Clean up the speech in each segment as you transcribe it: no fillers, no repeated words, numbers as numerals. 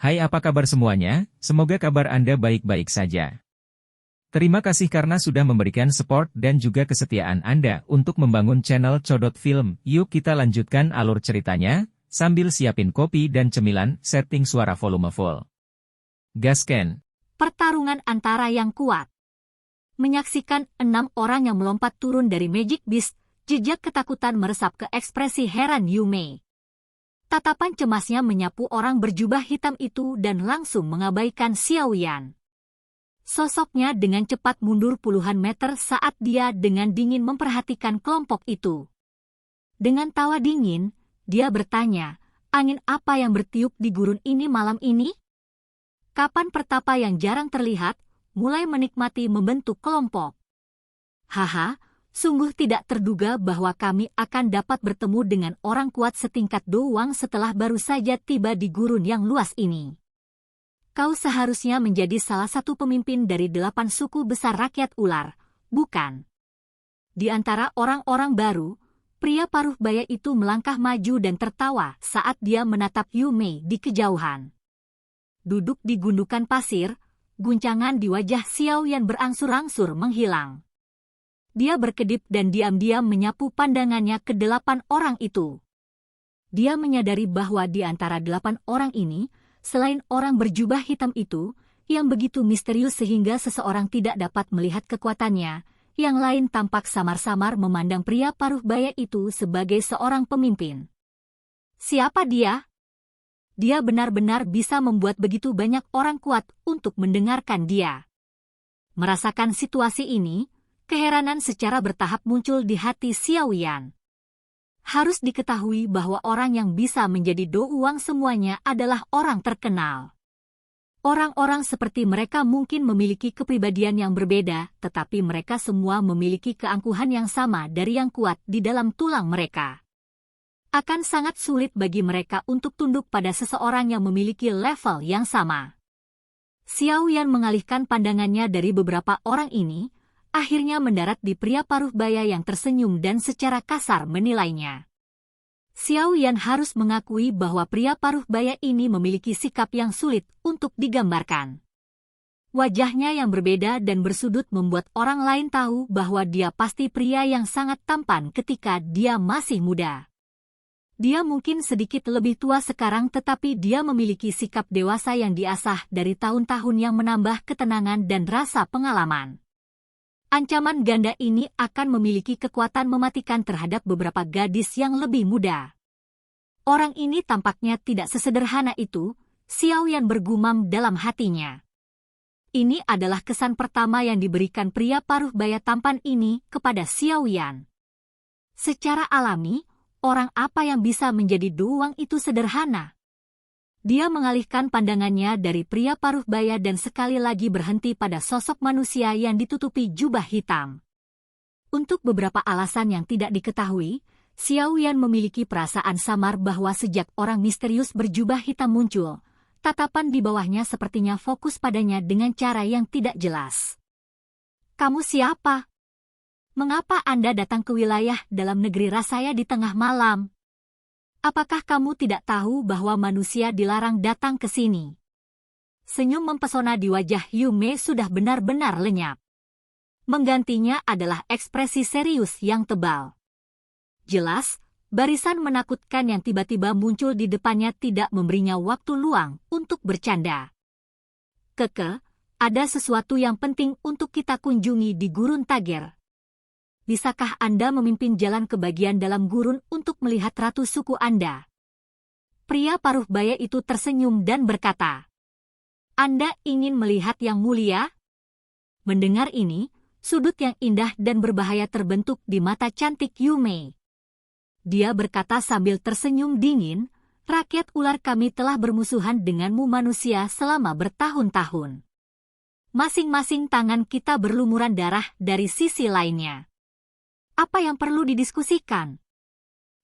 Hai, apa kabar semuanya? Semoga kabar Anda baik-baik saja. Terima kasih karena sudah memberikan support dan juga kesetiaan Anda untuk membangun channel Codot Film. Yuk kita lanjutkan alur ceritanya, sambil siapin kopi dan cemilan, setting suara volume full. Gasken. Pertarungan antara yang kuat. Menyaksikan 6 orang yang melompat turun dari Magic Beast, jejak ketakutan meresap ke ekspresi heran Yume. Tatapan cemasnya menyapu orang berjubah hitam itu dan langsung mengabaikan Xiaoyan. Sosoknya dengan cepat mundur puluhan meter saat dia dengan dingin memperhatikan kelompok itu. Dengan tawa dingin, dia bertanya, angin apa yang bertiup di gurun ini malam ini? Kapan pertapa yang jarang terlihat, mulai menikmati membentuk kelompok. Haha, sungguh tidak terduga bahwa kami akan dapat bertemu dengan orang kuat setingkat Doang setelah baru saja tiba di gurun yang luas ini. Kau seharusnya menjadi salah satu pemimpin dari 8 suku besar rakyat ular, bukan? Di antara orang-orang baru, pria paruh baya itu melangkah maju dan tertawa saat dia menatap Yume di kejauhan. Duduk di gundukan pasir, guncangan di wajah Xiaoyan berangsur-angsur menghilang. Dia berkedip dan diam-diam menyapu pandangannya ke 8 orang itu. Dia menyadari bahwa di antara 8 orang ini, selain orang berjubah hitam itu, yang begitu misterius sehingga seseorang tidak dapat melihat kekuatannya, yang lain tampak samar-samar memandang pria paruh baya itu sebagai seorang pemimpin. Siapa dia? Dia benar-benar bisa membuat begitu banyak orang kuat untuk mendengarkan dia. Merasakan situasi ini, keheranan secara bertahap muncul di hati Xiaoyan. Harus diketahui bahwa orang yang bisa menjadi douang semuanya adalah orang terkenal. Orang-orang seperti mereka mungkin memiliki kepribadian yang berbeda, tetapi mereka semua memiliki keangkuhan yang sama dari yang kuat di dalam tulang mereka. Akan sangat sulit bagi mereka untuk tunduk pada seseorang yang memiliki level yang sama. Xiaoyan mengalihkan pandangannya dari beberapa orang ini, akhirnya mendarat di pria paruh baya yang tersenyum dan secara kasar menilainya. Xiaoyan harus mengakui bahwa pria paruh baya ini memiliki sikap yang sulit untuk digambarkan. Wajahnya yang berbeda dan bersudut membuat orang lain tahu bahwa dia pasti pria yang sangat tampan ketika dia masih muda. Dia mungkin sedikit lebih tua sekarang tetapi dia memiliki sikap dewasa yang diasah dari tahun-tahun yang menambah ketenangan dan rasa pengalaman. Ancaman ganda ini akan memiliki kekuatan mematikan terhadap beberapa gadis yang lebih muda. Orang ini tampaknya tidak sesederhana itu, Xiaoyan bergumam dalam hatinya. Ini adalah kesan pertama yang diberikan pria paruh baya tampan ini kepada Xiaoyan. Secara alami, orang apa yang bisa menjadi douang itu sederhana. Dia mengalihkan pandangannya dari pria paruh baya dan sekali lagi berhenti pada sosok manusia yang ditutupi jubah hitam. Untuk beberapa alasan yang tidak diketahui, Xiaoyan memiliki perasaan samar bahwa sejak orang misterius berjubah hitam muncul, tatapan di bawahnya sepertinya fokus padanya dengan cara yang tidak jelas. Kamu siapa? Mengapa Anda datang ke wilayah dalam negeri rasaya di tengah malam? Apakah kamu tidak tahu bahwa manusia dilarang datang ke sini? Senyum mempesona di wajah Yume sudah benar-benar lenyap. Menggantinya adalah ekspresi serius yang tebal. Jelas, barisan menakutkan yang tiba-tiba muncul di depannya tidak memberinya waktu luang untuk bercanda. Keke, ada sesuatu yang penting untuk kita kunjungi di Gurun Tager. Bisakah Anda memimpin jalan ke bagian dalam gurun untuk melihat ratu suku Anda? Pria paruh baya itu tersenyum dan berkata, Anda ingin melihat yang mulia? Mendengar ini, sudut yang indah dan berbahaya terbentuk di mata cantik Yume. Dia berkata sambil tersenyum dingin, rakyat ular kami telah bermusuhan denganmu manusia selama bertahun-tahun. Masing-masing tangan kita berlumuran darah dari sisi lainnya. Apa yang perlu didiskusikan?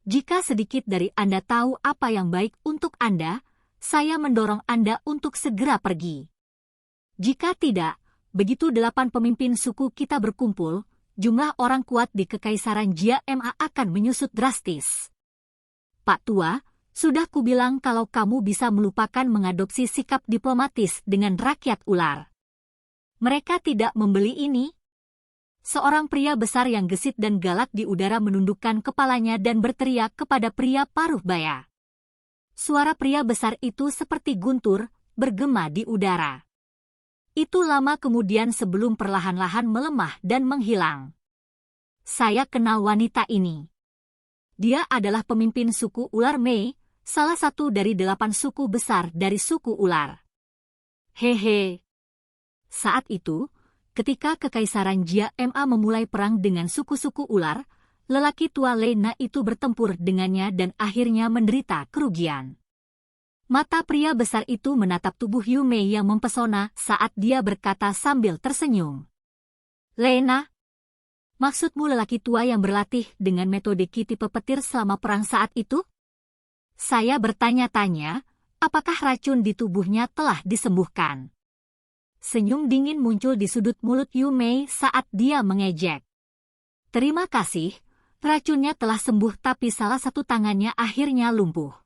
Jika sedikit dari Anda tahu apa yang baik untuk Anda, saya mendorong Anda untuk segera pergi. Jika tidak, begitu 8 pemimpin suku kita berkumpul, jumlah orang kuat di Kekaisaran Jia Ma akan menyusut drastis. Pak Tua, Sudah kubilang kalau kamu bisa melupakan mengadopsi sikap diplomatis dengan rakyat ular. Mereka tidak membeli ini. Seorang pria besar yang gesit dan galak di udara menundukkan kepalanya dan berteriak kepada pria paruh baya. Suara pria besar itu seperti guntur, bergema di udara. Itu lama kemudian sebelum perlahan-lahan melemah dan menghilang. Saya kenal wanita ini. Dia adalah pemimpin suku ular Mei, salah satu dari 8 suku besar dari suku ular. Hehe. Saat itu, ketika Kekaisaran Jia Ma memulai perang dengan suku-suku ular, lelaki tua Lena itu bertempur dengannya dan akhirnya menderita kerugian. Mata pria besar itu menatap tubuh Yu Mei yang mempesona saat dia berkata sambil tersenyum. Lena, maksudmu lelaki tua yang berlatih dengan metode Ki tipe petir selama perang saat itu? Saya bertanya-tanya, apakah racun di tubuhnya telah disembuhkan? Senyum dingin muncul di sudut mulut Yu Mei saat dia mengejek. Terima kasih, racunnya telah sembuh tapi salah satu tangannya akhirnya lumpuh.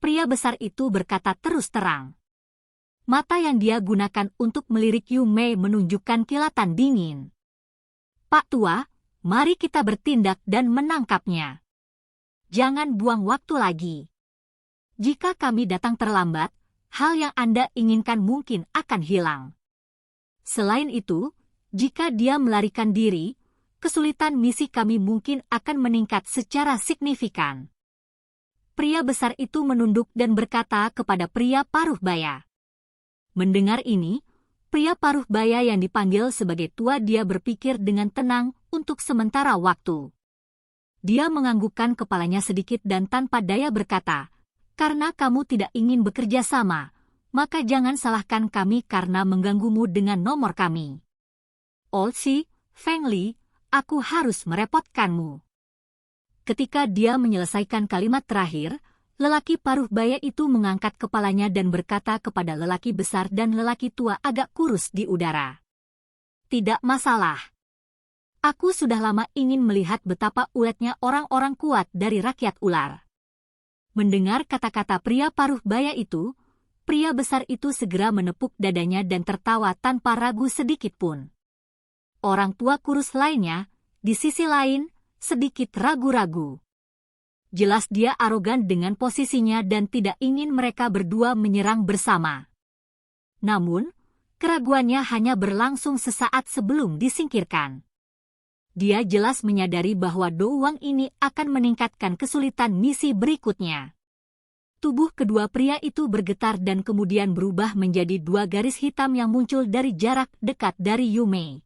Pria besar itu berkata terus terang. Mata yang dia gunakan untuk melirik Yu Mei menunjukkan kilatan dingin. Pak Tua, mari kita bertindak dan menangkapnya. Jangan buang waktu lagi. Jika kami datang terlambat, hal yang Anda inginkan mungkin akan hilang. Selain itu, jika dia melarikan diri, kesulitan misi kami mungkin akan meningkat secara signifikan. Pria besar itu menunduk dan berkata kepada pria paruh baya. Mendengar ini, pria paruh baya yang dipanggil sebagai tua dia berpikir dengan tenang untuk sementara waktu. Dia menganggukkan kepalanya sedikit dan tanpa daya berkata, karena kamu tidak ingin bekerja sama, maka jangan salahkan kami karena mengganggumu dengan nomor kami. Olsi, Feng Li, aku harus merepotkanmu. Ketika dia menyelesaikan kalimat terakhir, lelaki paruh baya itu mengangkat kepalanya dan berkata kepada lelaki besar dan lelaki tua agak kurus di udara. Tidak masalah. Aku sudah lama ingin melihat betapa uletnya orang-orang kuat dari rakyat ular. Mendengar kata-kata pria paruh baya itu, pria besar itu segera menepuk dadanya dan tertawa tanpa ragu sedikit pun. Orang tua kurus lainnya, di sisi lain, sedikit ragu-ragu. Jelas dia arogan dengan posisinya dan tidak ingin mereka berdua menyerang bersama. Namun, keraguannya hanya berlangsung sesaat sebelum disingkirkan. Dia jelas menyadari bahwa doang ini akan meningkatkan kesulitan misi berikutnya. Tubuh kedua pria itu bergetar dan kemudian berubah menjadi 2 garis hitam yang muncul dari jarak dekat dari Yu Mei.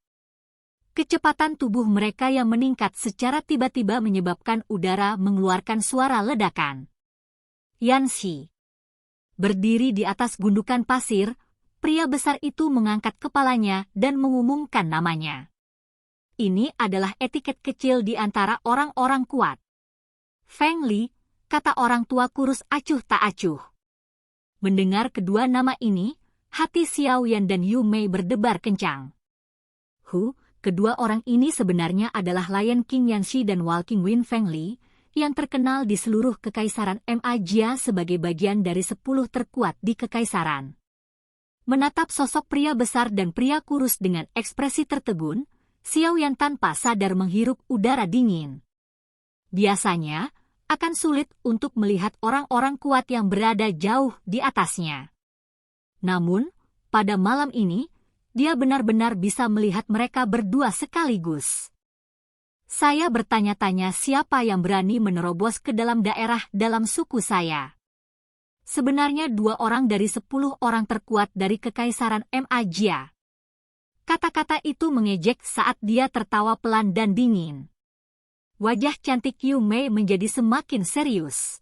Kecepatan tubuh mereka yang meningkat secara tiba-tiba menyebabkan udara mengeluarkan suara ledakan. Yanxi. Berdiri di atas gundukan pasir, pria besar itu mengangkat kepalanya dan mengumumkan namanya. Ini adalah etiket kecil di antara orang-orang kuat. Feng Li, kata orang tua kurus acuh tak acuh. Mendengar kedua nama ini, hati Xiao Yan dan Yu Mei berdebar kencang. Kedua orang ini sebenarnya adalah Lion King Yanxi dan Walking Wind Feng Li, yang terkenal di seluruh Kekaisaran Ma Jia sebagai bagian dari 10 terkuat di Kekaisaran. Menatap sosok pria besar dan pria kurus dengan ekspresi tertegun, Xiao Yan tanpa sadar menghirup udara dingin. Biasanya, akan sulit untuk melihat orang-orang kuat yang berada jauh di atasnya. Namun, pada malam ini, dia benar-benar bisa melihat mereka berdua sekaligus. Saya bertanya-tanya siapa yang berani menerobos ke dalam daerah dalam suku saya. Sebenarnya 2 orang dari 10 orang terkuat dari Kekaisaran Ma Jia. Kata-kata itu mengejek saat dia tertawa pelan dan dingin. Wajah cantik Yu Mei menjadi semakin serius.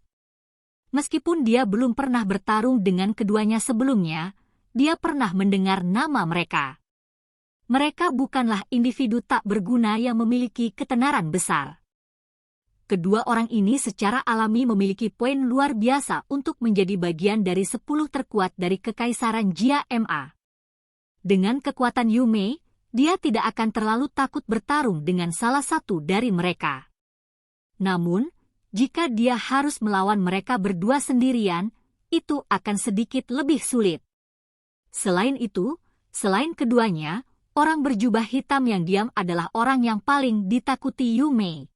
Meskipun dia belum pernah bertarung dengan keduanya sebelumnya, dia pernah mendengar nama mereka. Mereka bukanlah individu tak berguna yang memiliki ketenaran besar. Kedua orang ini secara alami memiliki poin luar biasa untuk menjadi bagian dari 10 terkuat dari Kekaisaran Jia Ma. Dengan kekuatan Yu Mei, dia tidak akan terlalu takut bertarung dengan salah satu dari mereka. Namun, Jika dia harus melawan mereka berdua sendirian, itu akan sedikit lebih sulit. Selain itu, selain keduanya, orang berjubah hitam yang diam adalah orang yang paling ditakuti Yu Mei.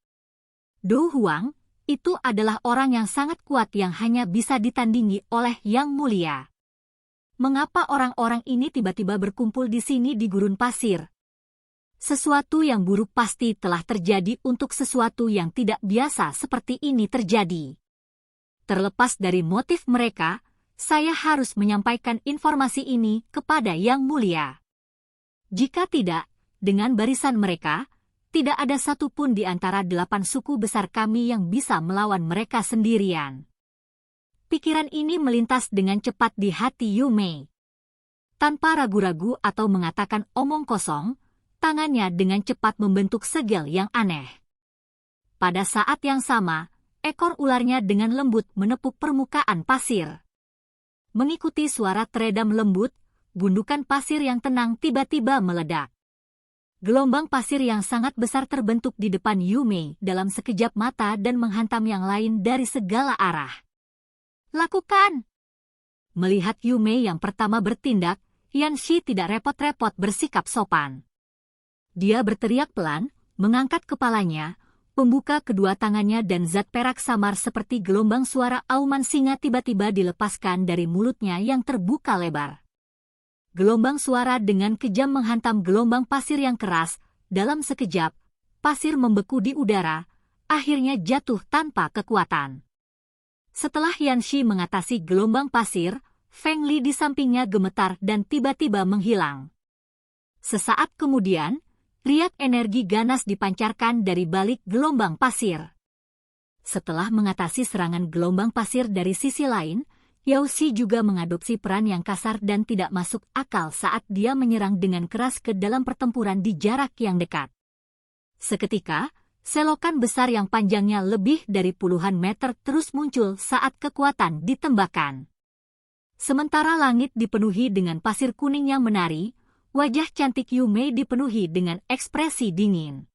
Du Huang, itu adalah orang yang sangat kuat yang hanya bisa ditandingi oleh Yang Mulia. Mengapa orang-orang ini tiba-tiba berkumpul di sini di gurun pasir? Sesuatu yang buruk pasti telah terjadi untuk sesuatu yang tidak biasa seperti ini terjadi. Terlepas dari motif mereka, saya harus menyampaikan informasi ini kepada Yang Mulia. Jika tidak, dengan barisan mereka, tidak ada satupun di antara 8 suku besar kami yang bisa melawan mereka sendirian. Pikiran ini melintas dengan cepat di hati Yu Mei. Tanpa ragu-ragu atau mengatakan omong kosong, tangannya dengan cepat membentuk segel yang aneh. Pada saat yang sama, ekor ularnya dengan lembut menepuk permukaan pasir. Mengikuti suara teredam lembut, gundukan pasir yang tenang tiba-tiba meledak. Gelombang pasir yang sangat besar terbentuk di depan Yu Mei dalam sekejap mata dan menghantam yang lain dari segala arah. Lakukan! Melihat Yu Mei yang pertama bertindak, Yan Shi tidak repot-repot bersikap sopan. Dia berteriak pelan, mengangkat kepalanya, membuka kedua tangannya dan zat perak samar seperti gelombang suara auman singa tiba-tiba dilepaskan dari mulutnya yang terbuka lebar. Gelombang suara dengan kejam menghantam gelombang pasir yang keras, dalam sekejap, pasir membeku di udara, akhirnya jatuh tanpa kekuatan. Setelah Yan Shi mengatasi gelombang pasir, Feng Li di sampingnya gemetar dan tiba-tiba menghilang. Sesaat kemudian, riak energi ganas dipancarkan dari balik gelombang pasir. Setelah mengatasi serangan gelombang pasir dari sisi lain, Yao Xi juga mengadopsi peran yang kasar dan tidak masuk akal saat dia menyerang dengan keras ke dalam pertempuran di jarak yang dekat. Seketika, selokan besar yang panjangnya lebih dari puluhan meter terus muncul saat kekuatan ditembakkan. Sementara langit dipenuhi dengan pasir kuning yang menari, wajah cantik Yu Mei dipenuhi dengan ekspresi dingin.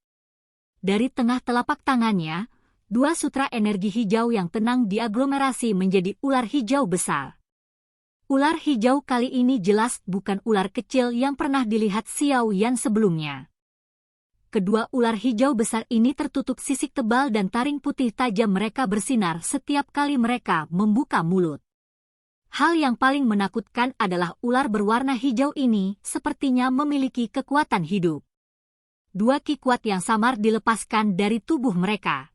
Dari tengah telapak tangannya, 2 sutra energi hijau yang tenang diaglomerasi menjadi ular hijau besar. Ular hijau kali ini jelas bukan ular kecil yang pernah dilihat Xiao Yan sebelumnya. Kedua ular hijau besar ini tertutup sisik tebal dan taring putih tajam mereka bersinar setiap kali mereka membuka mulut. Hal yang paling menakutkan adalah ular berwarna hijau ini sepertinya memiliki kekuatan hidup. 2 ki kuat yang samar dilepaskan dari tubuh mereka.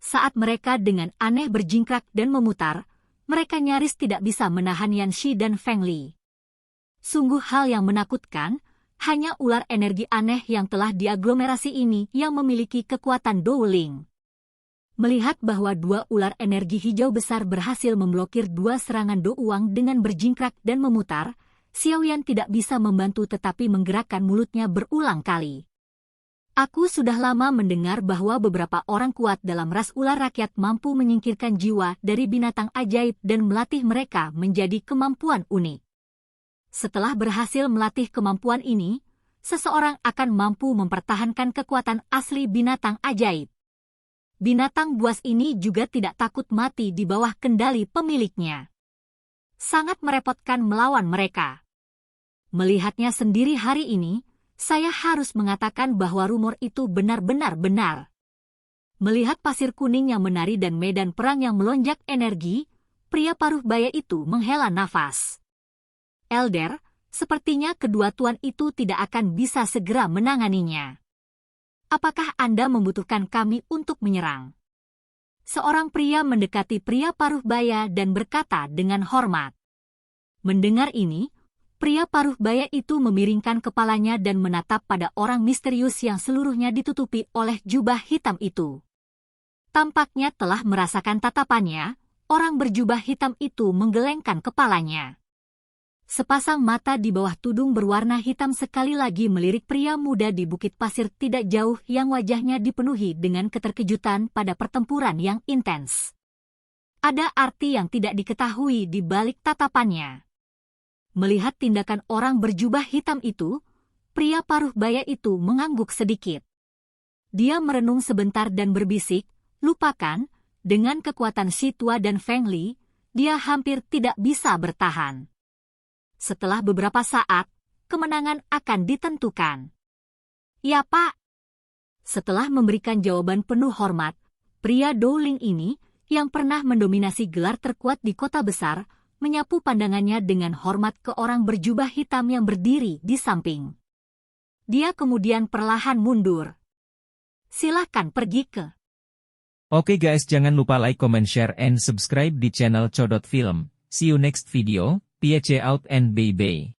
Saat mereka dengan aneh berjingkrak dan memutar, mereka nyaris tidak bisa menahan Yan Shi dan Feng Li. Sungguh hal yang menakutkan, hanya ular energi aneh yang telah diaglomerasi ini yang memiliki kekuatan Douling. Melihat bahwa 2 ular energi hijau besar berhasil memblokir 2 serangan Douang dengan berjingkrak dan memutar, Xiao Yan tidak bisa membantu tetapi menggerakkan mulutnya berulang kali. Aku sudah lama mendengar bahwa beberapa orang kuat dalam ras ular rakyat mampu menyingkirkan jiwa dari binatang ajaib dan melatih mereka menjadi kemampuan unik. Setelah berhasil melatih kemampuan ini, seseorang akan mampu mempertahankan kekuatan asli binatang ajaib. Binatang buas ini juga tidak takut mati di bawah kendali pemiliknya. Sangat merepotkan melawan mereka. Melihatnya sendiri hari ini, saya harus mengatakan bahwa rumor itu benar-benar benar. Melihat pasir kuning yang menari dan medan perang yang melonjak energi, pria paruh baya itu menghela nafas. Elder, sepertinya kedua tuan itu tidak akan bisa segera menanganinya. Apakah Anda membutuhkan kami untuk menyerang? Seorang pria mendekati pria paruh baya dan berkata dengan hormat. Mendengar ini, pria paruh baya itu memiringkan kepalanya dan menatap pada orang misterius yang seluruhnya ditutupi oleh jubah hitam itu. Tampaknya telah merasakan tatapannya, orang berjubah hitam itu menggelengkan kepalanya. Sepasang mata di bawah tudung berwarna hitam sekali lagi melirik pria muda di bukit pasir tidak jauh yang wajahnya dipenuhi dengan keterkejutan pada pertempuran yang intens. Ada arti yang tidak diketahui di balik tatapannya. Melihat tindakan orang berjubah hitam itu, pria paruh baya itu mengangguk sedikit. Dia merenung sebentar dan berbisik, lupakan, Dengan kekuatan Situa dan Feng Li, dia hampir tidak bisa bertahan. Setelah beberapa saat, kemenangan akan ditentukan. Ya, Pak. Setelah memberikan jawaban penuh hormat, pria Dowling ini, yang pernah mendominasi gelar terkuat di kota besar, menyapu pandangannya dengan hormat ke orang berjubah hitam yang berdiri di samping. Dia kemudian perlahan mundur. Silahkan pergi ke. Oke guys, jangan lupa like, comment, share, and subscribe di channel Codot Film. See you next video, peace out and bye-bye.